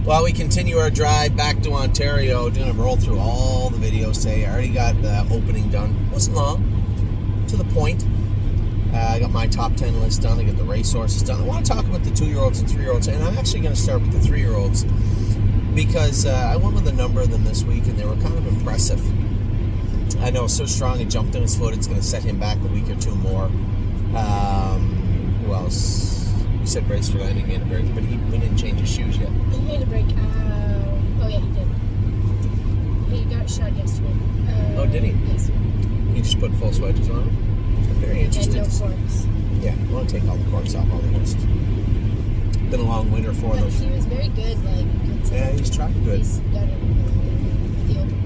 While we continue our drive back to Ontario, doing a roll through all the videos today. I already got the opening done. Wasn't long, to the point. I got my top 10 list done. I got the racehorses done. I want to talk about the 2-year-olds and 3-year-olds, and I'm actually going to start with the 3-year-olds because I went with a number of them this week, and they were kind of impressive. I know So Strong had jumped on his foot. It's going to set him back a week or two more. Who else? We said Race for Landing made a break, but we didn't change his shoes yet. He made a break. Oh, yeah, he did. He got shot yesterday. Oh, did he? Yes. He just put full wedges on him? I'm very interested. And no corks. Yeah, I want to take all the corks off all the horses. Been a long winter for them. He was very good. Yeah, he's trying good. He's got the open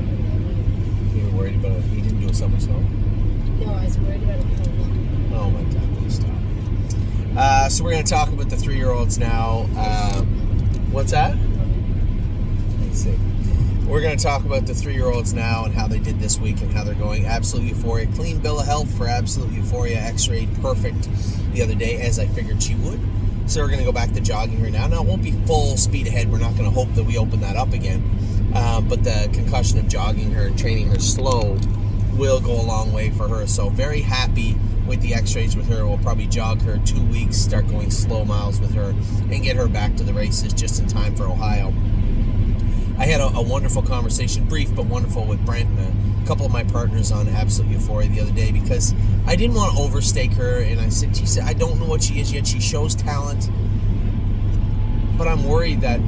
road. You were worried about it? He didn't do a somersault? No, I was worried about it. Oh my God, please stop. So we're going to talk about the 3-year-olds now. What's that? Let's see. We're going to talk about the 3-year-olds now and how they did this week and how they're going. Absolute Euphoria. Clean bill of health for Absolute Euphoria. X-rayed perfect the other day, as I figured she would. So we're going to go back to jogging her now. Now, it won't be full speed ahead. We're not going to hope that we open that up again. But the concussion of jogging her and training her slow will go a long way for her. So very happy with the x-rays with her. We'll probably jog her 2 weeks, start going slow miles with her, and get her back to the races just in time for Ohio. I had a wonderful conversation, brief but wonderful, with Brent and a couple of my partners on Absolute Euphoria the other day, because I didn't want to overstake her, and she said, I don't know what she is yet. She shows talent, but I'm worried that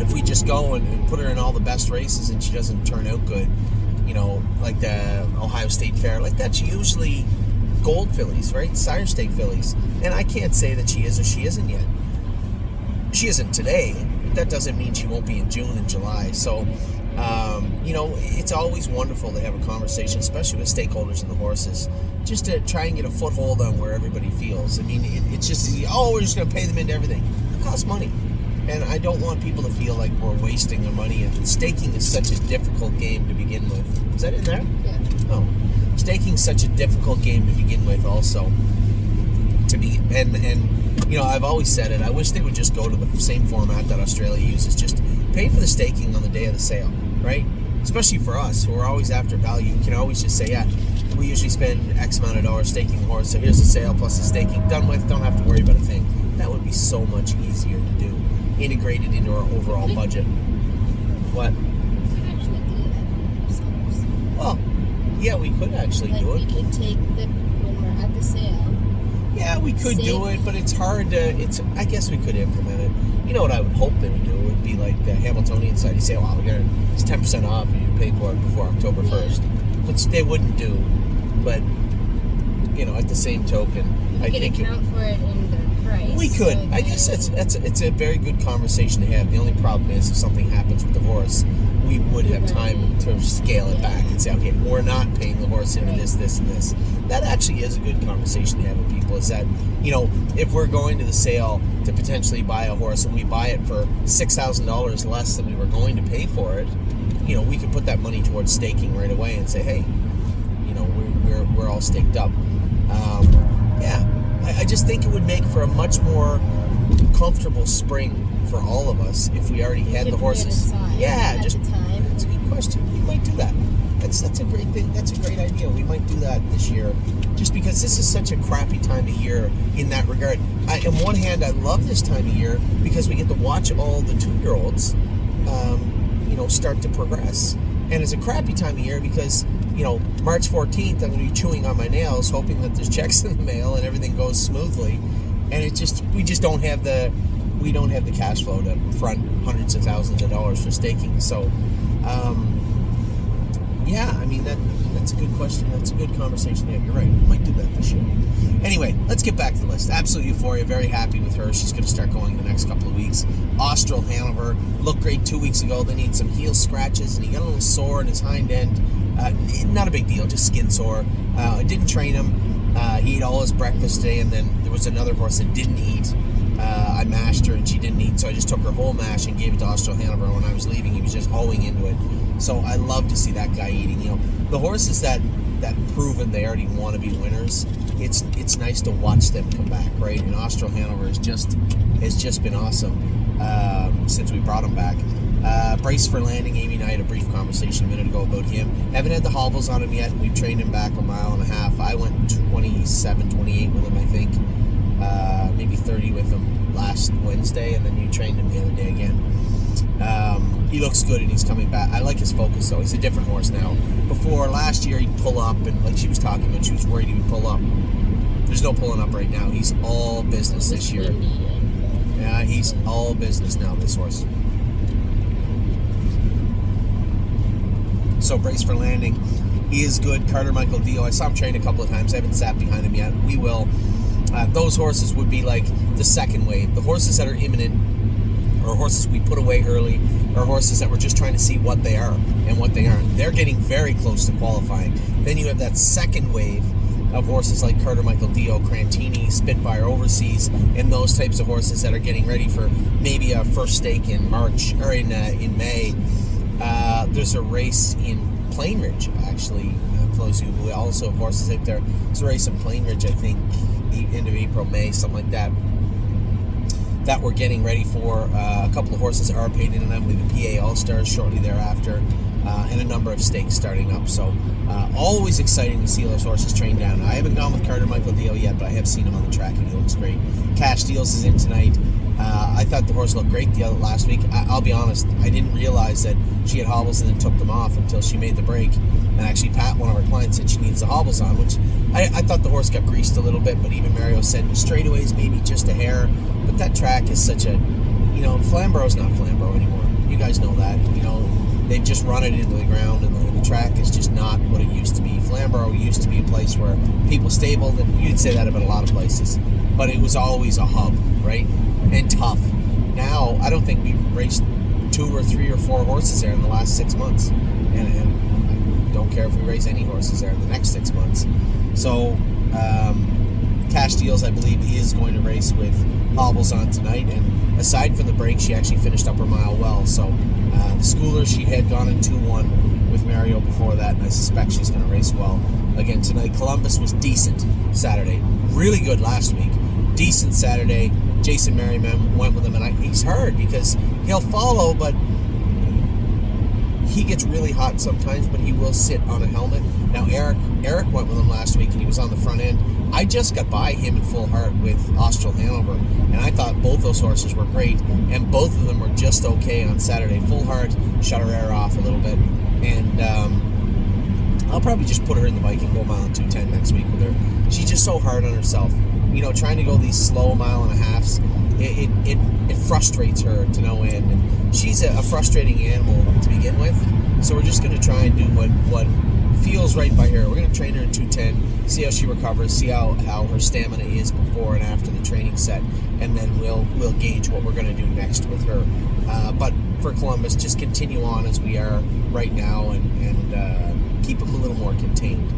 if we just go and put her in all the best races and she doesn't turn out good, like the Ohio State Fair, like that's usually gold fillies, right? Sire Stake fillies. And I can't say that she is or she isn't yet. She isn't today. That doesn't mean she won't be in June and July. So, it's always wonderful to have a conversation, especially with stakeholders and the horses, just to try and get a foothold on where everybody feels. I mean, it's just, we're just going to pay them into everything. It costs money. And I don't want people to feel like we're wasting their money. And staking is such a difficult game to begin with. Is that in there? Yeah. Oh. Staking is such a difficult game to begin with also. I've always said it. I wish they would just go to the same format that Australia uses. Just pay for the staking on the day of the sale, right? Especially for us, who are always after value. You can always just say, yeah, we usually spend X amount of dollars staking the horse, so here's the sale plus the staking. Done with, don't have to worry about a thing. That would be so much easier to do. Integrated into our overall budget. What? Well, yeah, we could actually do it. We could take when we're at the sale. Yeah, we could do it, but it's hard to. I guess we could implement it. You know what I would hope they would do would be like the Hamiltonian side. You say, "Wow, it's 10% off, and you pay for it before October 1st," which they wouldn't do. But at the same token, I think account for it in the price. We could. So I guess it's a very good conversation to have. The only problem is if something happens with the horse, we would have time to scale it back and say, okay, we're not paying the horse into this, this, and this. That actually is a good conversation to have with people, is that, if we're going to the sale to potentially buy a horse and we buy it for $6,000 less than we were going to pay for it, we could put that money towards staking right away and say, hey, we're all staked up. I just think it would make for a much more comfortable spring for all of us if we already had the horses. That's a good question. We might do that. That's a great thing. That's a great idea. We might do that this year, just because this is such a crappy time of year in that regard. On one hand, I love this time of year because we get to watch all the 2-year-olds, start to progress. And it's a crappy time of year because, March 14th, I'm going to be chewing on my nails, hoping that there's checks in the mail and everything goes smoothly. And we just don't have the cash flow to front hundreds of thousands of dollars for staking. So, that's a good question. That's a good conversation. Yeah, you're right. We might do that this year. Anyway, let's get back to the list. Absolute Euphoria. Very happy with her. She's going to start going in the next couple of weeks. Austral Hanover looked great 2 weeks ago. Then he had some heel scratches and he got a little sore in his hind end. Not a big deal, just skin sore. I didn't train him. He ate all his breakfast today, and then there was another horse that didn't eat. I mashed her and she didn't eat, so I just took her whole mash and gave it to Austral Hanover. When I was leaving, he was just hoeing into it. So I love to see that guy eating. The horses that that proven they already want to be winners, it's nice to watch them come back, right? And Austral Hanover has just been awesome since we brought him back. Brace for Landing, Amy and I had a brief conversation a minute ago about him. Haven't had the hobbles on him yet. We've trained him back 1.5 miles. I went 27, 28 with him, I think. Maybe 30 with him last Wednesday, and then you trained him the other day again. He looks good and he's coming back. I like his focus though. He's a different horse now. Before, last year, he'd pull up, and like she was talking about, she was worried he would pull up. There's no pulling up right now. He's all business this year. Yeah, he's all business now, this horse. So Brace for Landing, he is good. Carter Michael Dio, I saw him train a couple of times. I haven't sat behind him yet. We will. Those horses would be like the second wave. The horses that are imminent, or horses we put away early, or horses that we're just trying to see what they are and what they aren't. They're getting very close to qualifying. Then you have that second wave of horses like Carter Michael Dio, Crantini, Spitfire Overseas, and those types of horses that are getting ready for maybe a first stake in March or in May. There's a race in Plain Ridge, actually, for those who also have horses out there. There's a race in Plain Ridge, I think, end of April, May, something like that, that we're getting ready for. A couple of horses are paid in them with the PA All-Stars shortly thereafter, and a number of stakes starting up. So always exciting to see those horses train down. I haven't gone with Carter Michael Dio yet, but I have seen him on the track and he looks great. Cash Deals is in tonight. I thought the horse looked great last week. I'll be honest, I didn't realize that she had hobbles and then took them off until she made the break. And actually, Pat, one of our clients, said she needs the hobbles on, which I thought the horse got greased a little bit, but even Mario said straightaways maybe just a hair. But that track is such a, Flamborough's not Flamborough anymore. You guys know that. They've just run it into the ground, and the track is just not what it used to be. Flamborough used to be a place where people stabled, and you'd say that about a lot of places. But it was always a hub, right? And tough. Now, I don't think we've raced 2 or 3 or 4 horses there in the last 6 months. And I don't care if we race any horses there in the next 6 months. So, Cash Deals, I believe, is going to race with hobbles on tonight. And aside from the break, she actually finished up her mile well. So, the schooler, she had gone in 2-1 with Mario before that, and I suspect she's going to race well again tonight. Columbus was decent Saturday. Really good last week. Decent Saturday. Jason Merriman went with him, and he's hard because he'll follow, but he gets really hot sometimes, but he will sit on a helmet. Now, Eric went with him last week, and he was on the front end. I just got by him in Full Heart with Austral Hanover, and I thought both those horses were great, and both of them were just okay on Saturday. Full Heart shut her air off a little bit, and I'll probably just put her in the bike and go 1 mile and 2:10 next week with her. She's just so hard on herself. Trying to go these slow 1.5 miles, it frustrates her to no end. And she's a frustrating animal to begin with. So we're just going to try and do what feels right by her. We're going to train her in 2:10, see how she recovers, see how her stamina is before and after the training set, and then we'll gauge what we're going to do next with her. But for Columbus, just continue on as we are right now and keep them a little more contained.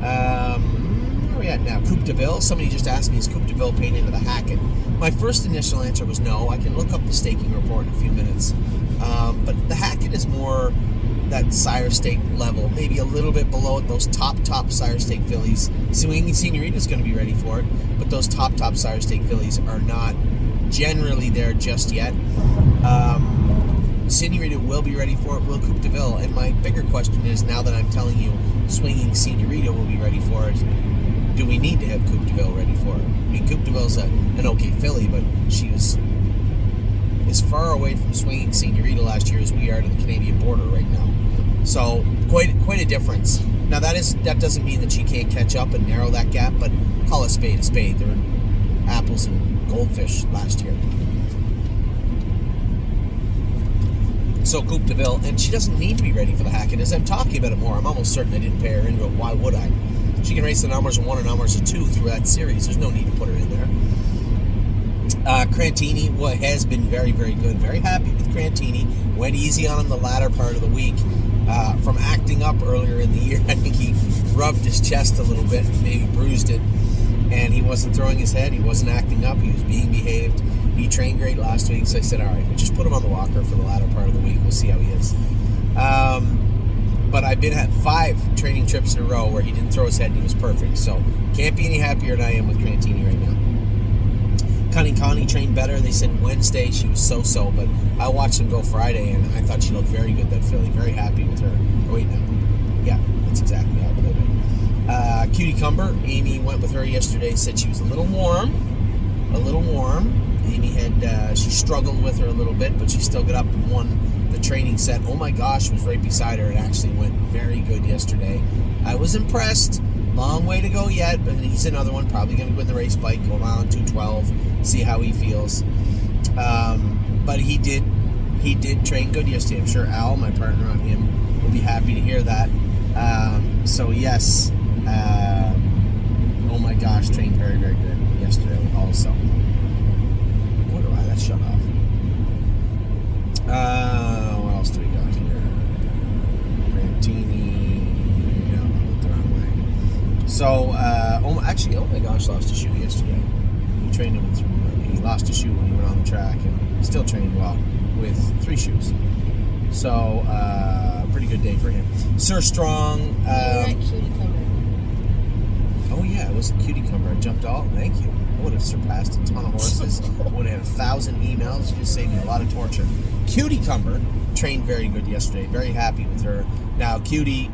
Where are we at now? Coupe de Ville. Somebody just asked me, is Coupe de Ville paid into the Hackett? My first initial answer was no. I can look up the staking report in a few minutes. But the Hackett is more that sire stake level, maybe a little bit below it. Those top sire stake fillies. Swinging Senorita is going to be ready for it, but those top sire stake fillies are not generally there just yet. Senorita will be ready for it. Will Coupe de Ville? And my bigger question is, now that I'm telling you Swinging Senorita will be ready for it, do we need to have Coupe de Ville ready for it? I mean, Coupe de Ville's an okay filly, but she was as far away from Swinging Senorita last year as we are to the Canadian border right now. So quite a difference. Now that doesn't mean that she can't catch up and narrow that gap, but call a spade a spade. There were apples and goldfish last year. So Coupe de Ville, and she doesn't need to be ready for the Hackett. As I'm talking about it more, I'm almost certain I didn't pay her into it. Why would I? She can race the numbers of 1 and numbers of 2 through that series. There's no need to put her in there. Crantini has been very, very good. Very happy with Crantini. Went easy on him the latter part of the week. From acting up earlier in the year, I think he rubbed his chest a little bit, maybe bruised it, and he wasn't throwing his head. He wasn't acting up. He was being behaved. He trained great last week, so I said, all right, we'll just put him on the walker for the latter part of the week. We'll see how he is. but I've been at 5 training trips in a row where he didn't throw his head and he was perfect. So can't be any happier than I am with Crantini right now. Connie trained better. They said Wednesday she was so-so, but I watched him go Friday, and I thought she looked very good, that filly. Very happy with her. Oh, wait, no. Yeah, that's exactly how I played it. Cutie Cumber, Amy went with her yesterday, said she was a little warm. Amy had, she struggled with her a little bit, but she still got up and won the training set. Oh my gosh, was right beside her. It actually went very good yesterday. I was impressed. Long way to go yet, but he's another one, probably going to win the race bike, go around 212, see how he feels. But he did train good yesterday. I'm sure Al, my partner on him, will be happy to hear that. So yes, oh my gosh, trained very, very good yesterday also. I wonder why that shut off. What else do we got here? Crantini. So, actually, oh my gosh, lost a shoe yesterday. We trained him he lost a shoe when he went on the track, and still trained well with 3 shoes. So, pretty good day for him. Sir Strong. You were at Cutie Cumber. Oh yeah, it was a Cutie Cumber. I jumped all. Thank you. I would have surpassed a ton of horses. Would have had 1,000 emails. You just saved me a lot of torture. Cutie Cumber trained very good yesterday. Very happy with her. Now, Cutie.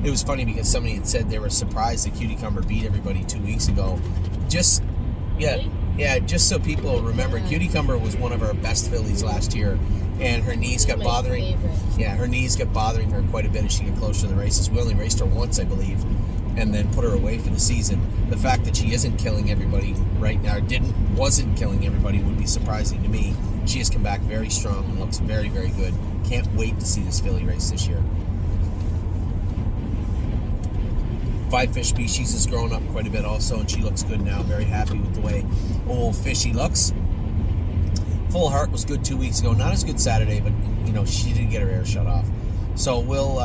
It was funny because somebody had said they were surprised that Cutie Cumber beat everybody 2 weeks ago. Just so people remember, Cutie Cumber was one of our best fillies last year, and her knees got bothering. Yeah, her knees got bothering her quite a bit as she got closer to the races. We only raced her once, I believe, and then put her away for the season. The fact that she isn't killing everybody right now, wasn't killing everybody, would be surprising to me. She has come back very strong and looks very, very good. Can't wait to see this filly race this year. 5 Fish Species has grown up quite a bit also, and she looks good now. Very happy with the way old Fishy looks. Full Heart was good 2 weeks ago. Not as good Saturday, but she did get her air shut off. So we'll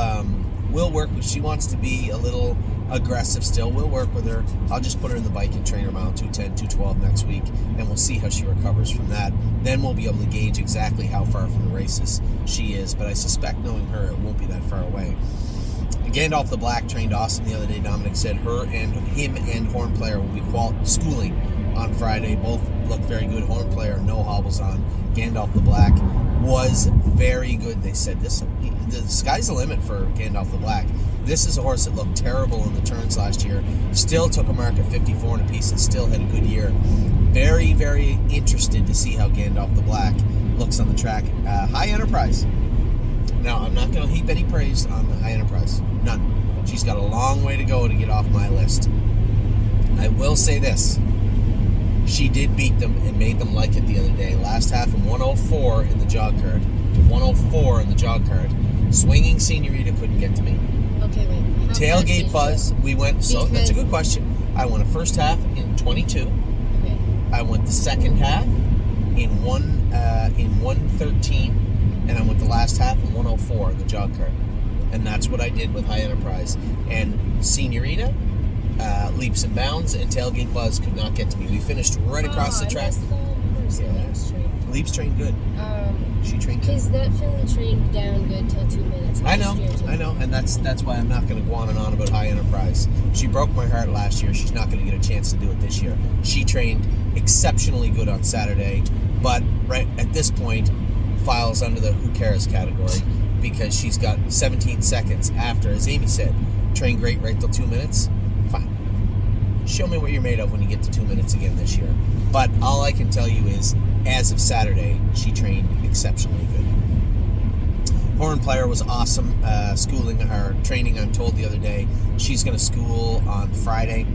work. She wants to be a little aggressive still. We'll work with her. I'll just put her in the bike and train her around 210, 212 next week, and we'll see how she recovers from that. Then we'll be able to gauge exactly how far from the races she is. But I suspect, knowing her, it won't be that far away. Gandalf the Black trained awesome the other day. Dominic said him and Horn Player will be schooling on Friday. Both look very good. Horn Player, no hobbles on. Gandalf the Black was very good. They said the sky's the limit for Gandalf the Black. This is a horse that looked terrible in the turns last year. Still took a mark of 54 and a piece and still had a good year. Very, very interested to see how Gandalf the Black looks on the track. High Enterprise. Now, I'm not going to heap any praise on the High Enterprise. None. She's got a long way to go to get off my list. I will say this. She did beat them and made them like it the other day. Last half in 104 in the jog card. 104 in the jog card. Swinging Senorita couldn't get to me. Okay, wait. Tailgate Buzz, we went... So, that's a good question. I went a first half in 22. Okay. I went the second half in 113. And I went the last half in 104 in the jog card. And that's what I did with High Enterprise. And Senorita, Leaps and Bounds, and Tailgate Buzz could not get to me. We finished right across the track. Leaps trained good. She trained good. Because that filly trained down good till 2 minutes. I know. And that's why I'm not going to go on and on about High Enterprise. She broke my heart last year. She's not going to get a chance to do it this year. She trained exceptionally good on Saturday. But right at this point, files under the who cares category because she's got 17 seconds after, as Amy said, train great right till 2 minutes. Fine. Show me what you're made of when you get to 2 minutes again this year. But all I can tell you is, as of Saturday, she trained exceptionally good. Horn Player was awesome. Training, I'm told the other day. She's going to school on Friday.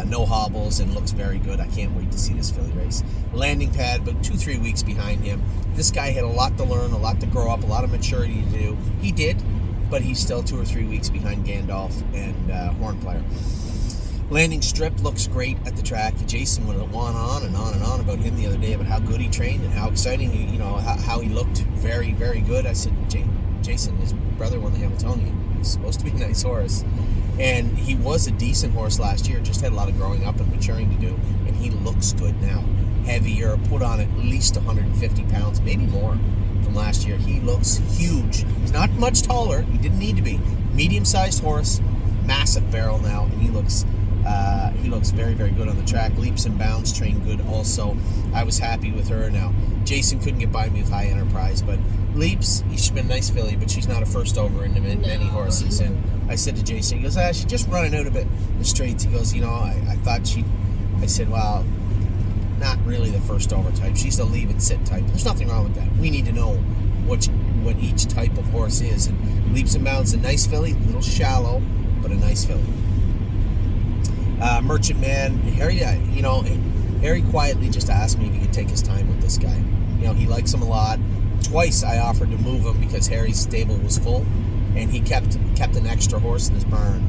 No hobbles and looks very good. I can't wait to see this filly race. Landing Pad, but 2-3 weeks behind him. This guy had a lot to learn, a lot to grow up, a lot of maturity to do. He did, but he's still 2 or 3 weeks behind Gandalf and Horn Player. Landing Strip looks great at the track. Jason went on and on about him the other day, about how good he trained and how exciting, how he looked very, very good. I said, Jason, his brother won the Hamiltonian. He's supposed to be a nice horse. And he was a decent horse last year, just had a lot of growing up and maturing to do, and he looks good now. heavier, put on at least 150 pounds, maybe more from last year. He looks huge. He's not much taller. He didn't need to be. Medium-sized horse, massive barrel now, and he looks very, very good on the track. Leaps and bounds, trained good also. I was happy with her. Now, Jason couldn't get by me with High Enterprise, but Leaps, she's been a nice filly, but she's not a first over in many horses. And I said to Jason, he goes, she's just running out a bit the straights. He goes, I thought I said, well, not really the first over type. She's the leave and sit type. There's nothing wrong with that. We need to know what each type of horse is. And Leaps and Bounds, a nice filly, a little shallow, but a nice filly. Merchant Man, Harry quietly just asked me if he could take his time with this guy. He likes him a lot. Twice I offered to move him because Harry's stable was full, and he kept an extra horse in his barn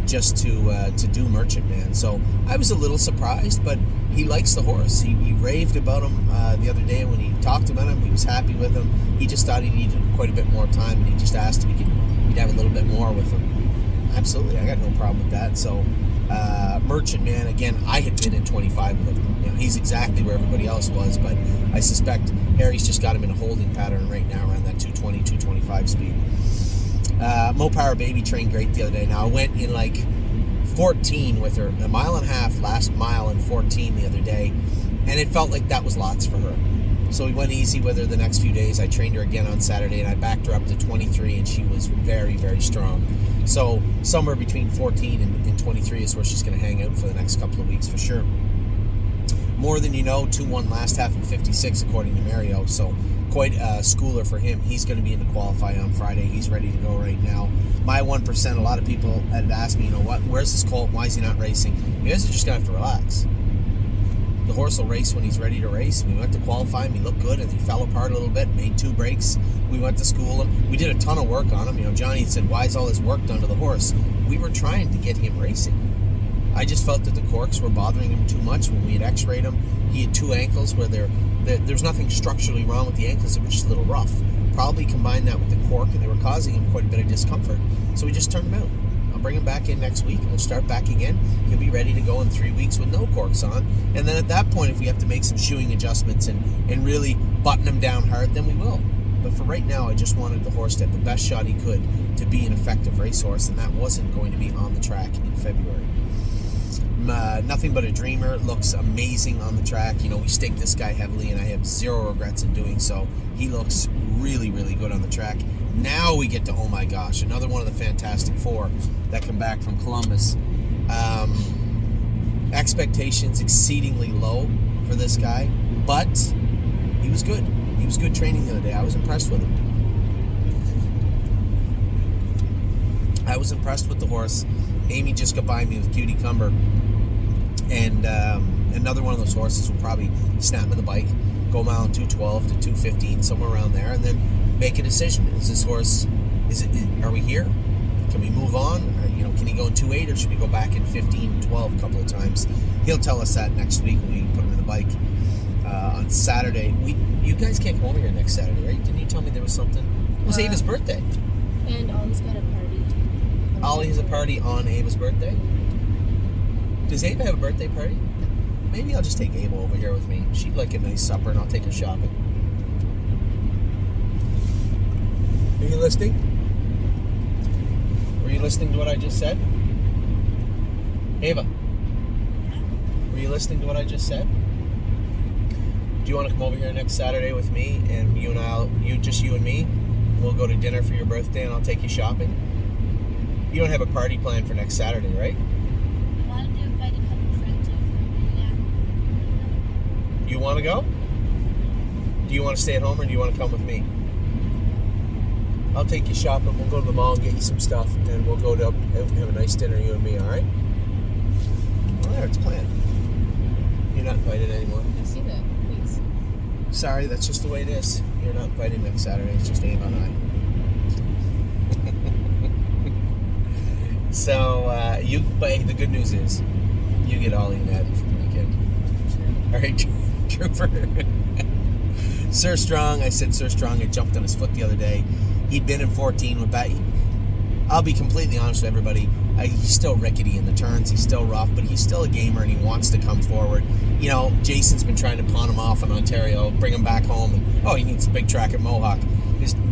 just to do Merchant Man. So I was a little surprised, but he likes the horse. He raved about him the other day when he talked about him. He was happy with him. He just thought he needed quite a bit more time, and he just asked if he'd have a little bit more with him. Absolutely, I got no problem with that. So Merchant Man, again, I had been in 25 with him. He's exactly where everybody else was, but I suspect Harry's just got him in a holding pattern right now around that 220, 225 speed. Mo Power Baby trained great the other day. Now, I went in like 14 with her, a mile and a half, last mile and 14 the other day, and it felt like that was lots for her. So we went easy with her the next few days. I trained her again on Saturday, and I backed her up to 23, and she was very, very strong. So somewhere between 14 and 23 is where she's going to hang out for the next couple of weeks for sure. More Than You Know, 2-1 last half in 56 according to Mario. So quite a schooler for him. He's going to be in the qualify on Friday. He's ready to go right now. My 1%, a lot of people had asked me, where's this colt? Why is he not racing? You guys are just going to have to relax. The horse will race when he's ready to race. We went to qualify him. He looked good, and he fell apart a little bit, made 2 breaks. We went to school him. We did a ton of work on him. Johnny said, why is all this work done to the horse? We were trying to get him racing. I just felt that the corks were bothering him too much. When we had x-rayed him, he had 2 ankles where there's nothing structurally wrong with the ankles. It was just a little rough. Probably combined that with the cork, and they were causing him quite a bit of discomfort. So we just turned him out. I'll bring him back in next week, and we'll start back again. He'll be ready to go in 3 weeks with no corks on. And then at that point, if we have to make some shoeing adjustments and really button him down hard, then we will. But for right now, I just wanted the horse to have the best shot he could to be an effective racehorse, and that wasn't going to be on the track in February. Nothing But a Dreamer looks amazing on the track. We staked this guy heavily, and I have 0 regrets in doing so. He looks really, really good on the track. Now we get to, oh my gosh, another one of the Fantastic Four that come back from Columbus. Expectations exceedingly low for this guy, but he was good. He was good training the other day. I was impressed with him. I was impressed with the horse. Amy just got by me with Cutie Cumber, and another one of those horses will probably snap me the bike, go a mile in 2:12 to 2:15, somewhere around there, and then make a decision. Is this horse, are we here? Can we move on? Or, can he go in 2:8, or should we go back in 15:12 a couple of times? He'll tell us that next week when we put him in the bike on Saturday. You guys can't come over here next Saturday, right? Didn't you tell me there was something? It was Ava's birthday. And Ollie's got a party. Ollie has a party on Ava's birthday? Does Ava have a birthday party? Maybe I'll just take Ava over here with me. She'd like a nice supper, and I'll take her shopping. Are you listening? Were you listening to what I just said? Ava? Were you listening to what I just said? Do you want to come over here next Saturday with me, and you and me? We'll go to dinner for your birthday, and I'll take you shopping? You don't have a party planned for next Saturday, right? I wanted to invite a couple friends over. Yeah. You want to go? Do you want to stay at home, or do you want to come with me? I'll take you shopping. We'll go to the mall and get you some stuff, and then we'll go to have a nice dinner, you and me, all right? All right, it's planned. You're not invited anymore. I see that. Please. Sorry, that's just the way it is. You're not invited next Saturday. It's just Ava and I. So, but the good news is, you get Ollie and Abby for the weekend. All right, Trooper. Sir Strong, I said Sir Strong had jumped on his foot the other day. He'd been in 14 with that. I'll be completely honest with everybody. He's still rickety in the turns. He's still rough, but he's still a gamer, and he wants to come forward. You know, Jason's been trying to pawn him off in Ontario, bring him back home, and he needs a big track at Mohawk.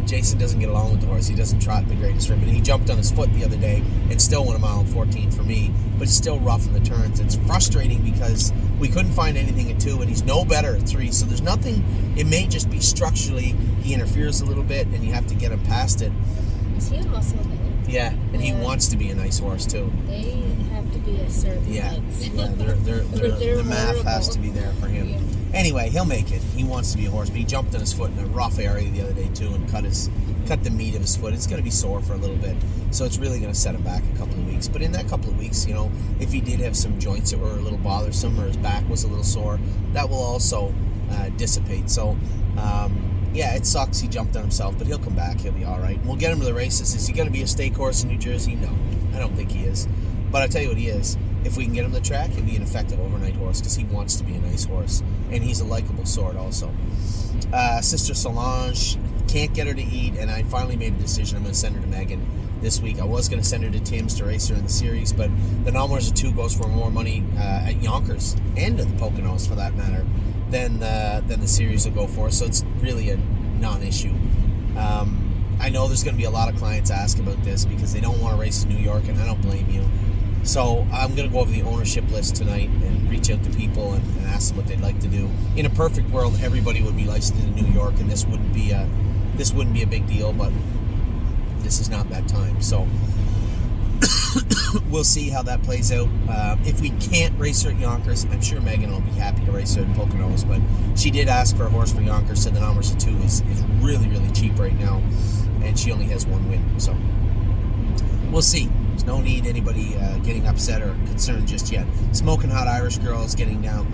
Jason doesn't get along with the horse. He doesn't trot the greatest for him. And he jumped on his foot the other day and still won a mile and 14 for me, but it's still rough in the turns. It's frustrating because we couldn't find anything at 2, and he's no better at 3. So there's nothing. It may just be structurally he interferes a little bit, and you have to get him past it. Is he a muscle though? Yeah, and he wants to be a nice horse too. They have to be a certain height. The math has to be there for him. Yeah. Anyway, he'll make it. He wants to be a horse, but he jumped on his foot in a rough area the other day too, and cut the meat of his foot. It's going to be sore for a little bit, so it's really going to set him back a couple of weeks. But in that couple of weeks, you know, if he did have some joints that were a little bothersome or his back was a little sore, that will also dissipate. So. Yeah, it sucks he jumped on himself, but he'll come back. He'll be all right. We'll get him to the races. Is he going to be a stake horse in New Jersey? No, I don't think he is. But I'll tell you what he is. If we can get him to the track, he'll be an effective overnight horse because he wants to be a nice horse. And he's a likable sort also. Sister Solange, can't get her to eat, and I finally made a decision. I'm going to send her to Megan this week. I was going to send her to Tim's to race her in the series, but the Nommers of 2 goes for more money at Yonkers and at the Poconos for that matter than the series will go for. So it's really a non-issue. I know there's going to be a lot of clients ask about this because they don't want to race in New York, and I don't blame you. So I'm going to go over the ownership list tonight and reach out to people and ask them what they'd like to do. In a perfect world, everybody would be licensed in New York, and this wouldn't be a big deal, but this is not that time. So we'll see how that plays out. If we can't race her at Yonkers, I'm sure Megan will be happy to race her at Poconos, but she did ask for a horse for Yonkers, said the Nommers of 2 is really, really cheap right now, and she only has 1 win. So we'll see. There's no need anybody getting upset or concerned just yet. Smoking Hot Irish Girl is getting down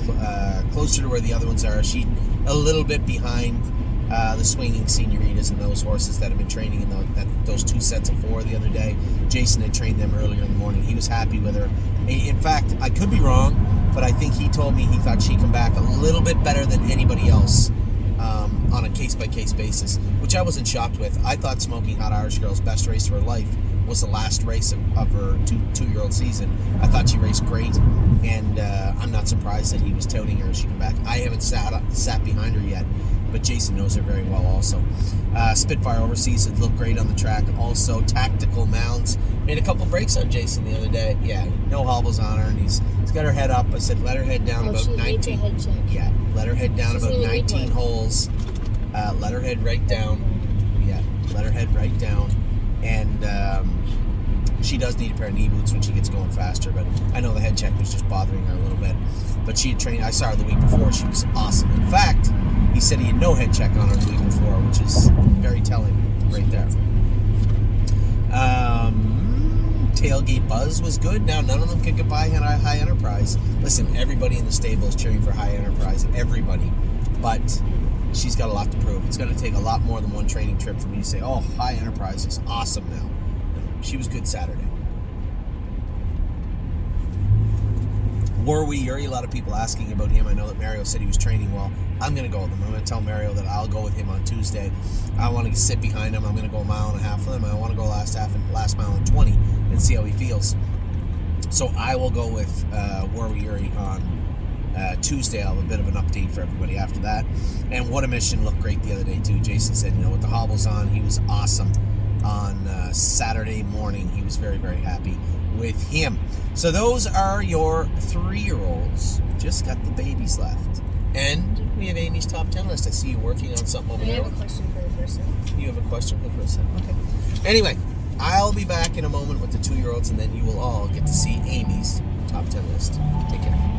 closer to where the other ones are. She's a little bit behind the Swinging Senoritas and those horses that have been training in those 2 sets of 4 the other day. Jason had trained them earlier in the morning. He was happy with her. In fact, I could be wrong, but I think he told me he thought she'd come back a little bit better than anybody else on a case-by-case basis, which I wasn't shocked with. I thought Smoking Hot Irish Girl's best race of her life was the last race of her two-year-old season. I thought she raced great, and I'm not surprised that he was touting her as she came back. I haven't sat behind her yet, but Jason knows her very well also. Spitfire Overseas had looked great on the track. Also, Tactical Mounds made a couple breaks on Jason the other day. Yeah, no hobbles on her, and he's got her head up. I said, let her head down about 19. Head check. Yeah, let her head down about 19 holes. Let her head right down. Yeah, let her head right down. And she does need a pair of knee boots when she gets going faster, but I know the head check was just bothering her a little bit. But she had trained, I saw her the week before, she was awesome. In fact, he said he had no head check on her the week before, which is very telling right there. Tailgate Buzz was good. Now none of them could get by High Enterprise. Listen, everybody in the stable is cheering for High Enterprise, everybody. But she's got a lot to prove. It's going to take a lot more than one training trip for me to say, oh, High Enterprise is awesome now. She was good Saturday. Warwi Yuri, a lot of people asking about him. I know that Mario said he was training well. I'm going to go with him. I'm going to tell Mario that I'll go with him on Tuesday. I want to sit behind him. I'm going to go a mile and a half with him. I want to go last mile and 20 and see how he feels. So I will go with Warwi Yuri on Tuesday. I'll have a bit of an update for everybody after that. And What a Mission looked great the other day too. Jason said, with the hobbles on, he was awesome. On Saturday morning, he was very, very happy with him. So those are your 3-year-olds. Just got the babies left. And we have Amy's top 10 list. I see you working on something over there. I have a question for the person. You have a question for the person? Okay. Anyway, I'll be back in a moment with the 2-year-olds, and then you will all get to see Amy's top 10 list. Take care.